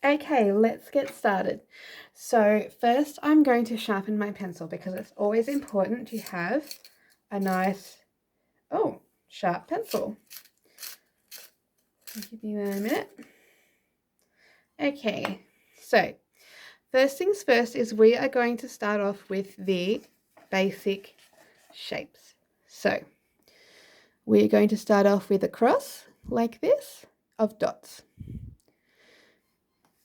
Okay, let's get started. So first I'm going to sharpen my pencil because it's always important to have a nice, sharp pencil. Give me a minute. Okay, so first things first is we are going to start off with the basic shapes. So we're going to start off with a cross like this of dots.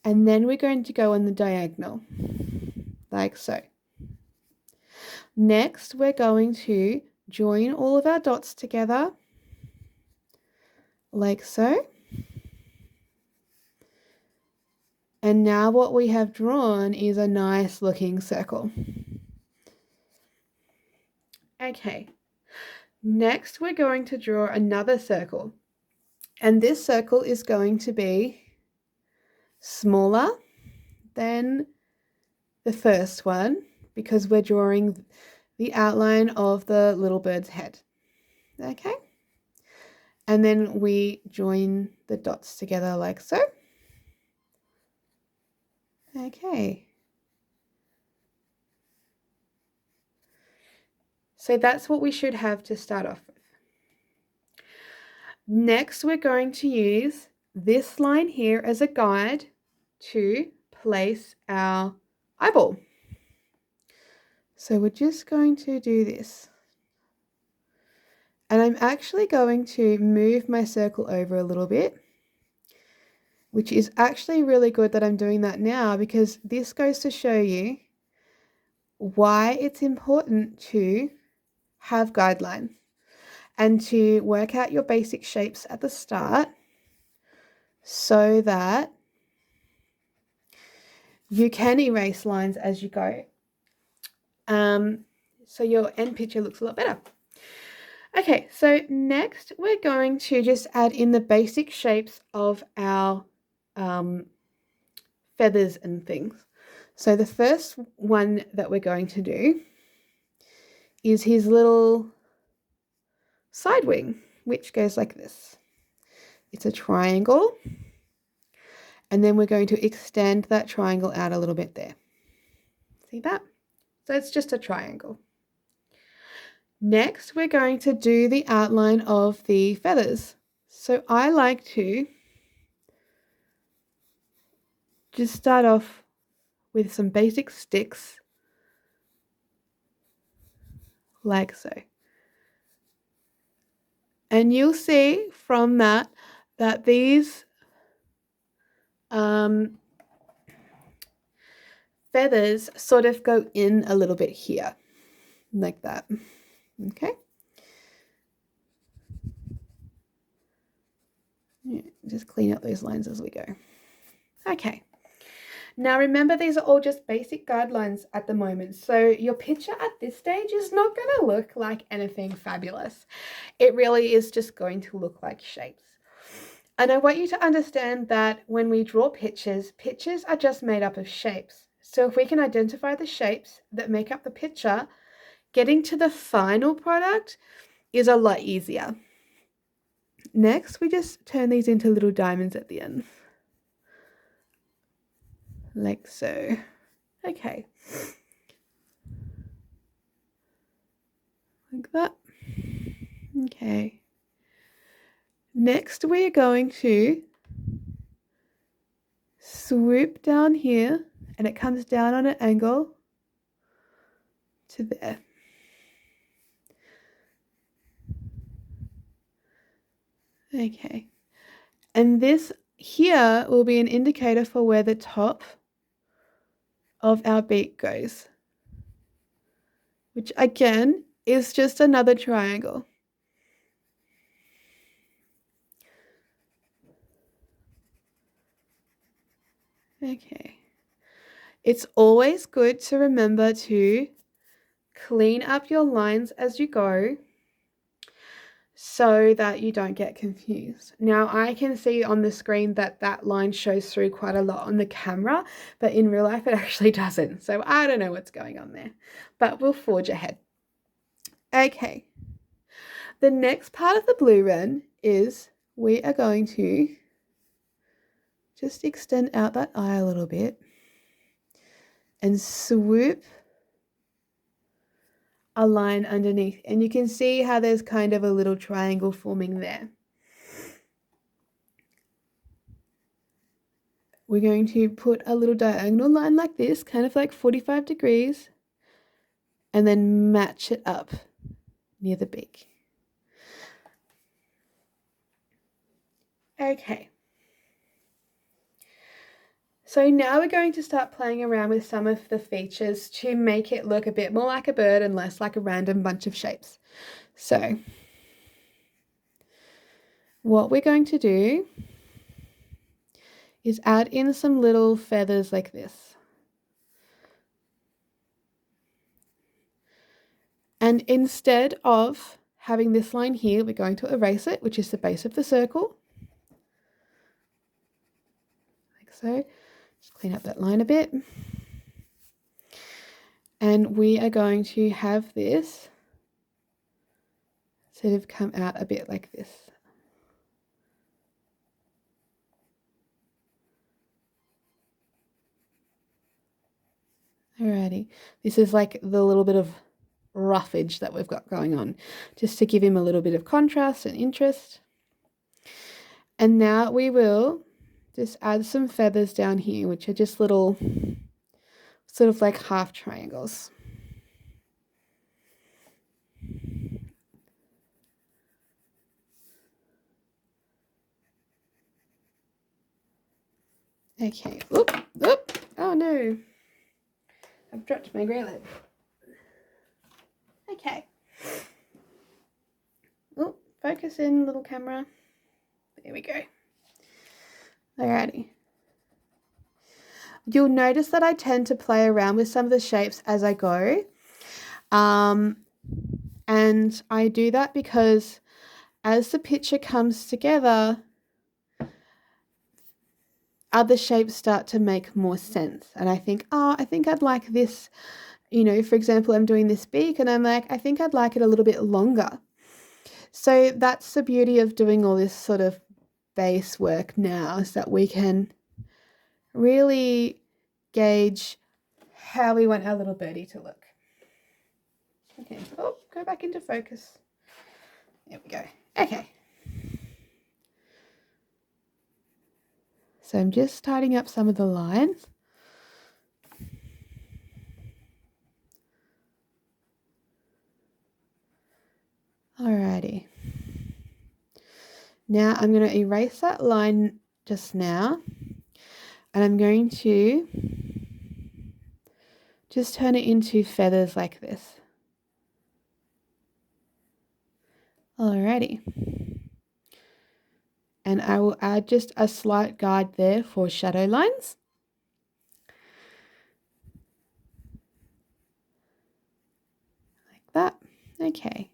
And then we're going to go on the diagonal, like so. Next, we're going to join all of our dots together, like so. And now what we have drawn is a nice looking circle. Okay, next we're going to draw another circle. And this circle is going to be smaller than the first one because we're drawing the outline of the little bird's head. Okay? And then we join the dots together like so. Okay. So that's what we should have to start off with. Next, we're going to use this line here as a guide to place our eyeball. So we're just going to do this. And I'm actually going to move my circle over a little bit, which is actually really good that I'm doing that now because this goes to show you why it's important to have guidelines and to work out your basic shapes at the start so that you can erase lines as you go. So your end picture looks a lot better. Okay, so next we're going to just add in the basic shapes of our feathers and things. So the first one that we're going to do is his little side wing, which goes like this. It's a triangle, and then we're going to extend that triangle out a little bit there. See that? So it's just a triangle. Next, we're going to do the outline of the feathers. So I like to just start off with some basic sticks, like so. And you'll see from that these feathers sort of go in a little bit here, like that. Okay. Yeah, just clean up those lines as we go. Okay. Now remember, these are all just basic guidelines at the moment, so your picture at this stage is not going to look like anything fabulous. It really is just going to look like shapes. And I want you to understand that when we draw pictures are just made up of shapes. So if we can identify the shapes that make up the picture, getting to the final product is a lot easier. Next, we just turn these into little diamonds at the end. Like so. Okay. Like that. Okay. Next, we're going to swoop down here, and it comes down on an angle to there. Okay. And this here will be an indicator for where the top of our beak goes, which again is just another triangle. Okay. It's always good to remember to clean up your lines as you go so that you don't get confused. Now I can see on the screen that that line shows through quite a lot on the camera, but in real life it actually doesn't. So I don't know what's going on there, but we'll forge ahead. Okay. The next part of the blue wren is we are going to just extend out that eye a little bit and swoop a line underneath. And you can see how there's kind of a little triangle forming there. We're going to put a little diagonal line like this, kind of like 45 degrees, and then match it up near the beak. Okay. So now we're going to start playing around with some of the features to make it look a bit more like a bird and less like a random bunch of shapes. So what we're going to do is add in some little feathers like this. And instead of having this line here, we're going to erase it, which is the base of the circle. Like so. Just clean up that line a bit. And we are going to have this sort of come out a bit like this. Alrighty, this is like the little bit of roughage that we've got going on, just to give him a little bit of contrast and interest. And now we will just add some feathers down here, which are just little sort of like half triangles. Okay, oop, oh no, I've dropped my grey lip. Okay. Oh, focus in, little camera. There we go. Alrighty. You'll notice that I tend to play around with some of the shapes as I go. And I do that because as the picture comes together, other shapes start to make more sense. And I think, oh, I think I'd like this, you know, for example, I'm doing this beak and I'm like, I think I'd like it a little bit longer. So that's the beauty of doing all this sort of base work now, is that we can really gauge how we want our little birdie to look. Okay, oh, go back into focus. There we go. Okay. So I'm just tidying up some of the lines. Alrighty. Now I'm going to erase that line just now, and I'm going to just turn it into feathers like this. Alrighty. And I will add just a slight guide there for shadow lines. Like that. Okay.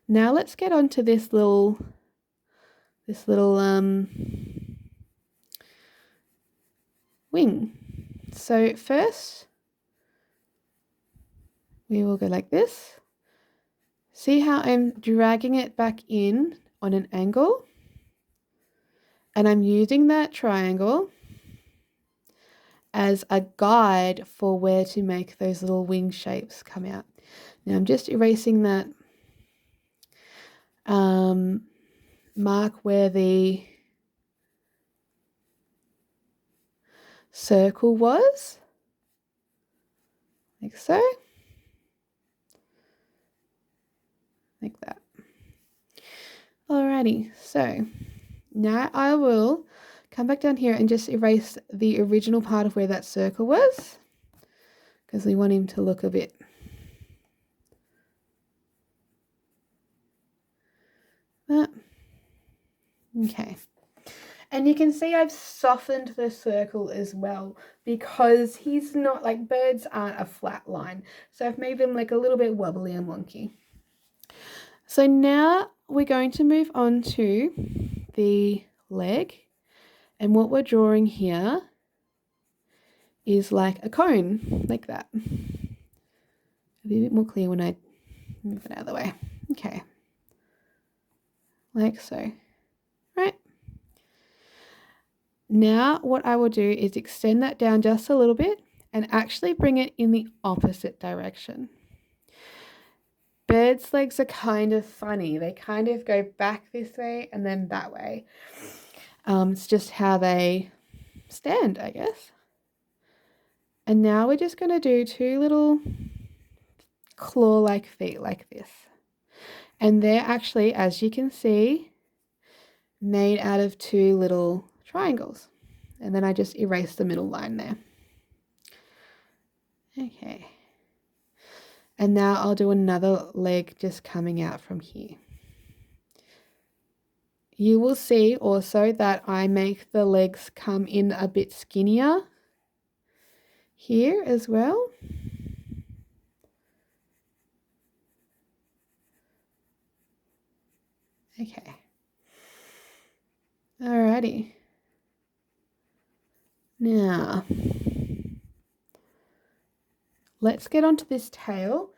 Now let's get on to this little wing. So first we will go like this. See how I'm dragging it back in on an angle? And I'm using that triangle as a guide for where to make those little wing shapes come out. Now I'm just erasing that mark where the circle was, like so, like that. Alrighty, so now I will come back down here and just erase the original part of where that circle was, because we want him to look a bit that. Okay. And you can see I've softened the circle as well, because he's not, like, birds aren't a flat line. So I've made them like a little bit wobbly and wonky. So now we're going to move on to the leg. And what we're drawing here is like a cone, like that. It'll be a bit more clear when I move it out of the way. Okay. Like so. Right. Now what I will do is extend that down just a little bit and actually bring it in the opposite direction. Birds' legs are kind of funny. They kind of go back this way and then that way. It's just how they stand, I guess. And now we're just going to do two little claw-like feet like this. And they're actually, as you can see, made out of two little triangles. And then I just erase the middle line there. Okay. And now I'll do another leg just coming out from here. You will see also that I make the legs come in a bit skinnier here as well. Okay. Alrighty. Now, let's get onto this tail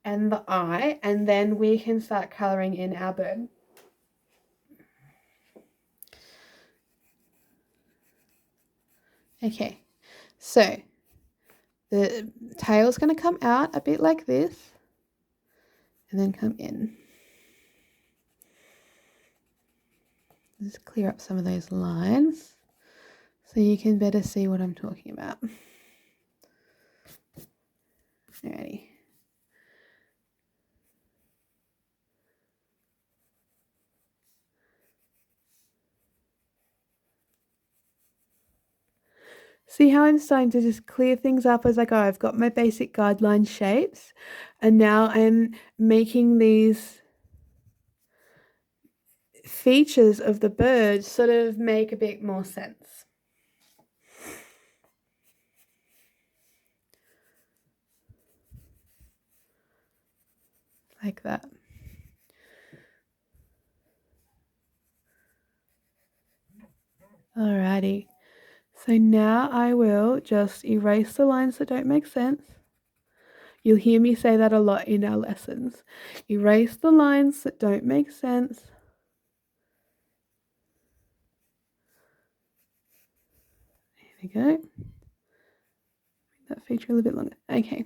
and the eye, and then we can start colouring in our bird. Okay, so the tail's going to come out a bit like this and then come in. Just clear up some of those lines so you can better see what I'm talking about. Alrighty. See how I'm starting to just clear things up as I go? I've got my basic guideline shapes, and now I'm making these features of the bird sort of make a bit more sense. Like that. Alrighty. So now I will just erase the lines that don't make sense. You'll hear me say that a lot in our lessons. Erase the lines that don't make sense. There we go. Make that feature a little bit longer. Okay.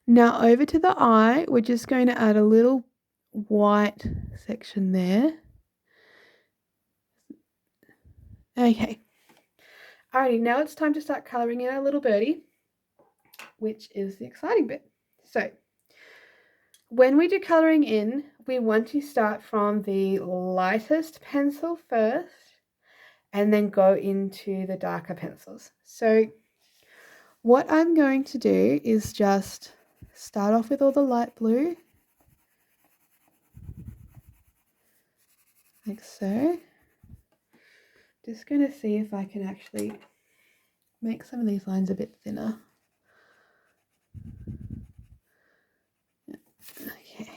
Now over to the eye, we're just going to add a little white section there. Okay. Alrighty, now it's time to start colouring in our little birdie, which is the exciting bit. So, when we do colouring in, we want to start from the lightest pencil first and then go into the darker pencils. So, what I'm going to do is just start off with all the light blue, like so. Just going to see if I can actually make some of these lines a bit thinner. Okay.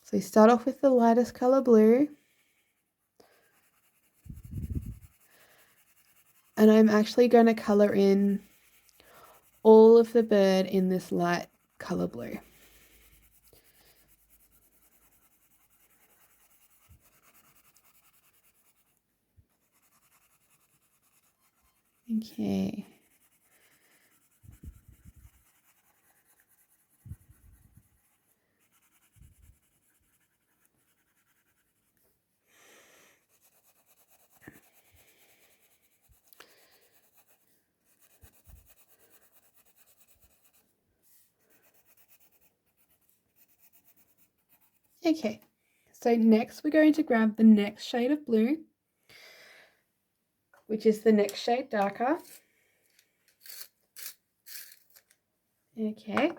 So you start off with the lightest colour blue. And I'm actually going to colour in all of the bird in this light colour blue. Okay. Okay, so next we're going to grab the next shade of blue, which is the next shade darker. Okay,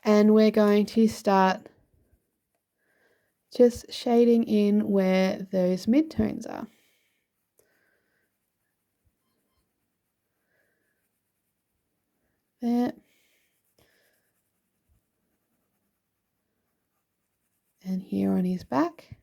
and we're going to start just shading in where those midtones are. There. And here on his back.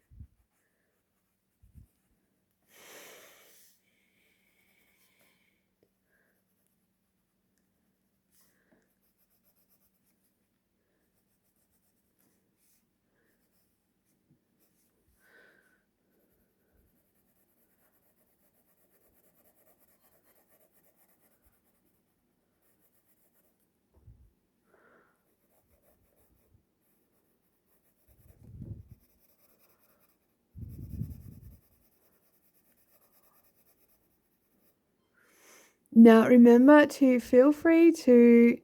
Now remember to feel free to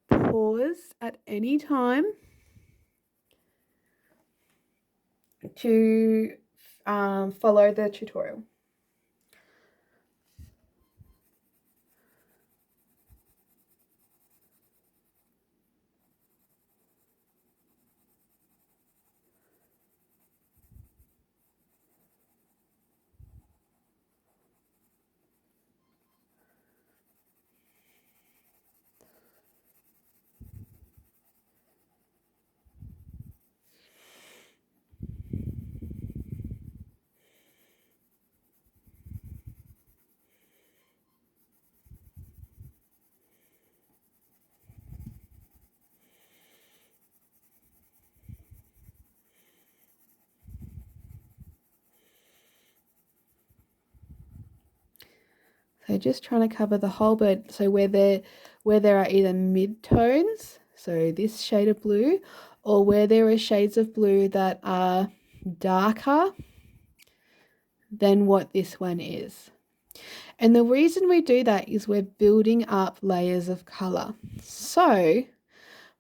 pause at any time to follow the tutorial. So just trying to cover the whole bird. So where there are either mid-tones, so this shade of blue, or where there are shades of blue that are darker than what this one is. And the reason we do that is we're building up layers of color. So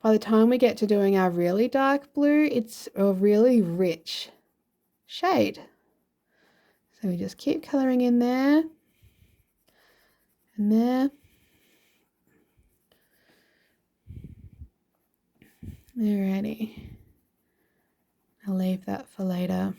by the time we get to doing our really dark blue, it's a really rich shade. So we just keep coloring in there and there. Alrighty. I'll leave that for later.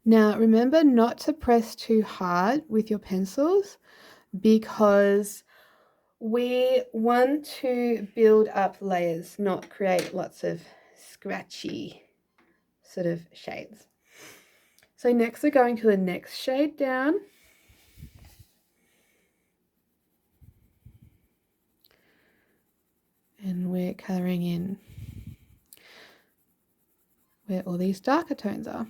Now remember not to press too hard with your pencils because we want to build up layers, not create lots of scratchy sort of shades. So next we're going to the next shade down. And we're colouring in where all these darker tones are.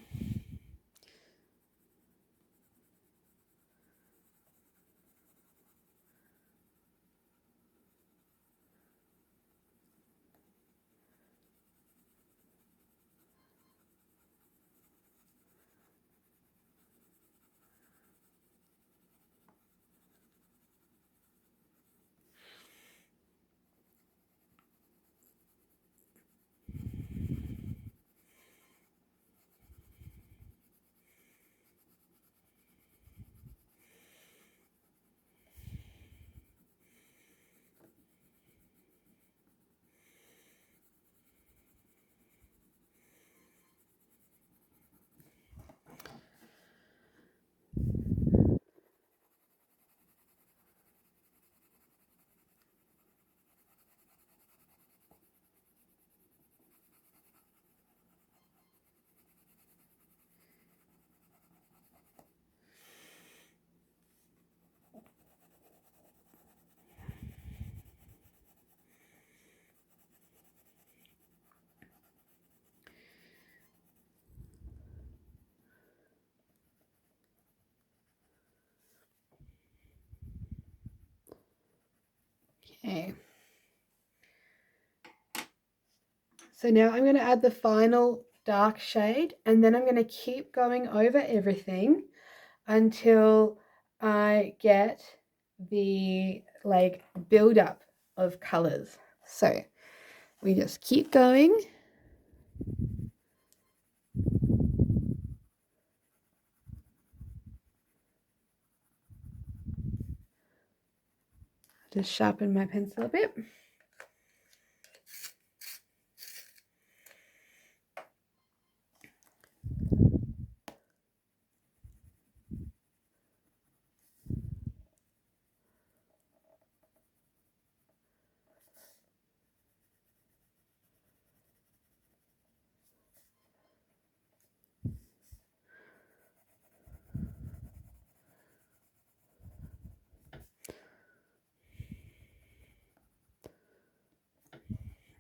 Okay. So now I'm going to add the final dark shade and then I'm going to keep going over everything until I get the like build up of colors. So we just keep going. Just sharpen my pencil a bit.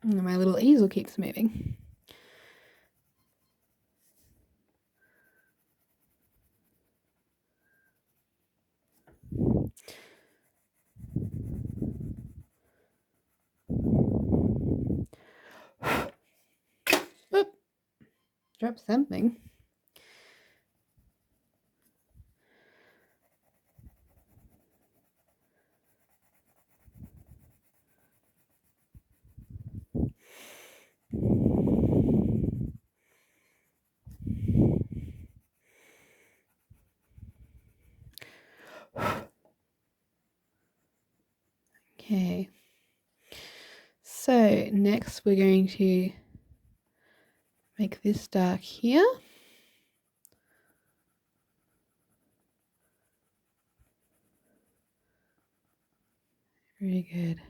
And my little easel keeps moving. Oop. Drop something. Okay. So next we're going to make this dark here. Very good.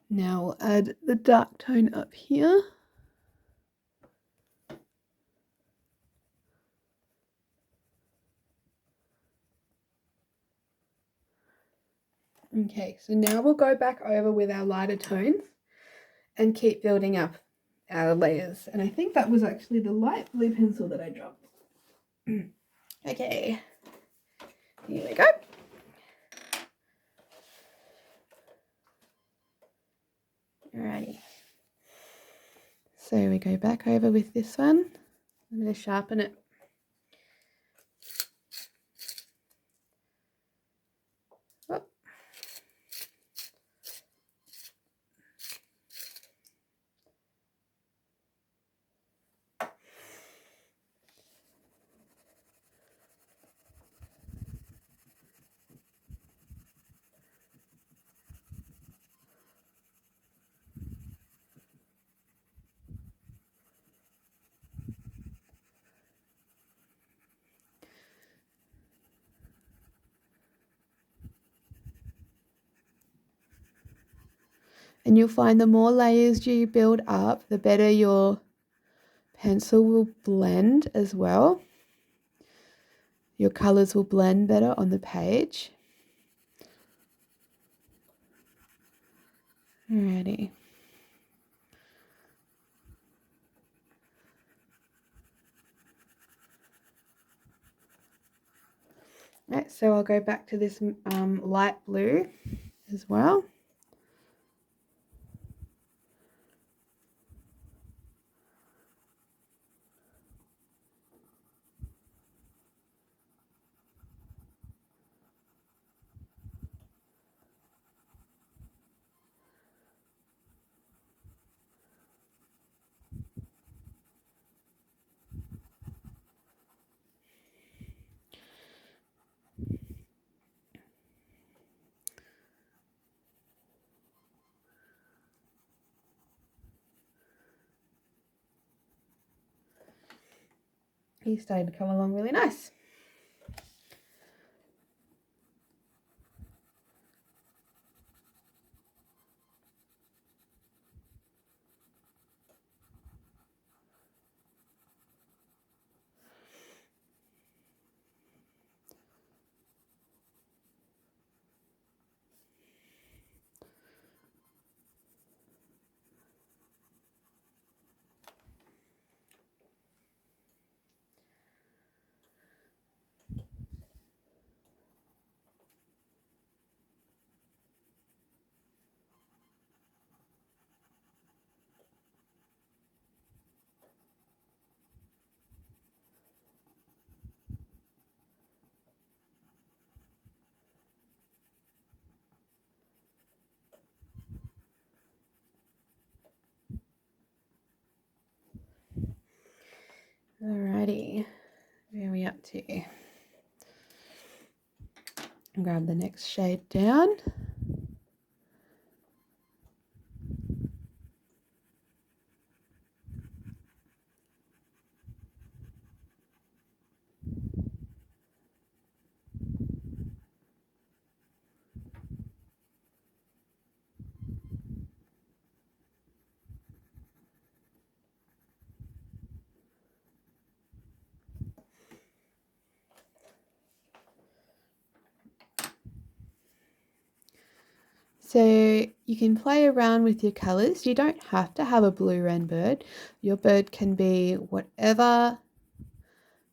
Now we'll add the dark tone up here. Okay, so now we'll go back over with our lighter tones and keep building up our layers. And I think that was actually the light blue pencil that I dropped. Okay, here we go. Alrighty. So we go back over with this one. I'm going to sharpen it. Oh. And you'll find the more layers you build up, the better your pencil will blend as well. Your colours will blend better on the page. Alrighty. Right, so I'll go back to this light blue as well. He's starting to come along really nice. Alrighty, where are we up to? Grab the next shade down. So you can play around with your colours. You don't have to have a blue wren bird. Your bird can be whatever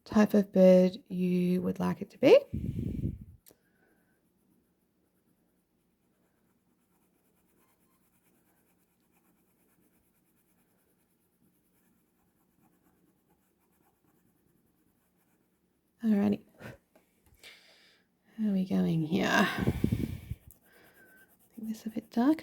type of bird you would like it to be. Alrighty. How are we going here? Make this a bit darker.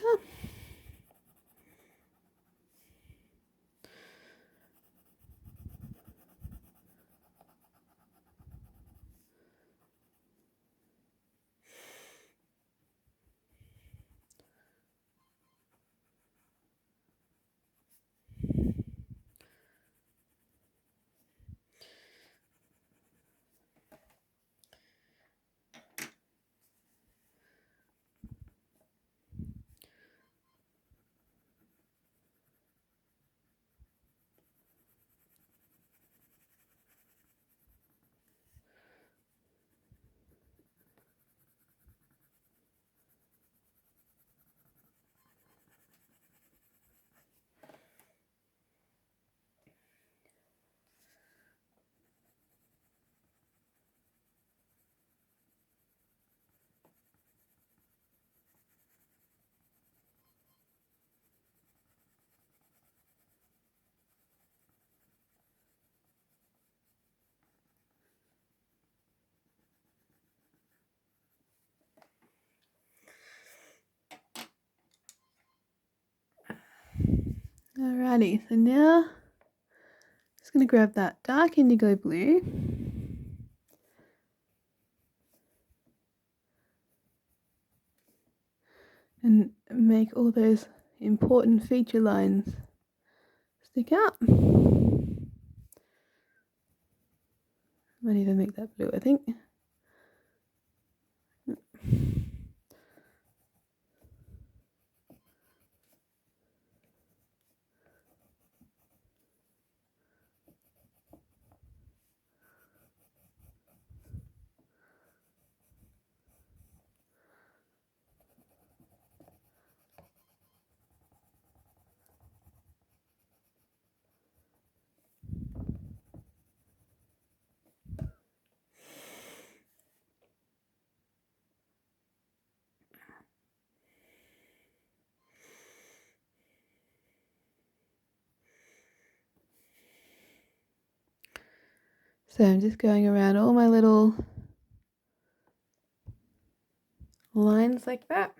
Alrighty, so now I'm just going to grab that dark indigo blue and make all those important feature lines stick out. Might even make that blue, I think. So I'm just going around all my little lines like that.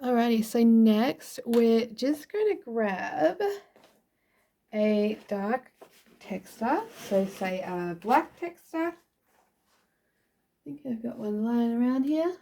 Alrighty, so next we're just going to grab a dark texture, so say a black texture. I think I've got one lying around here.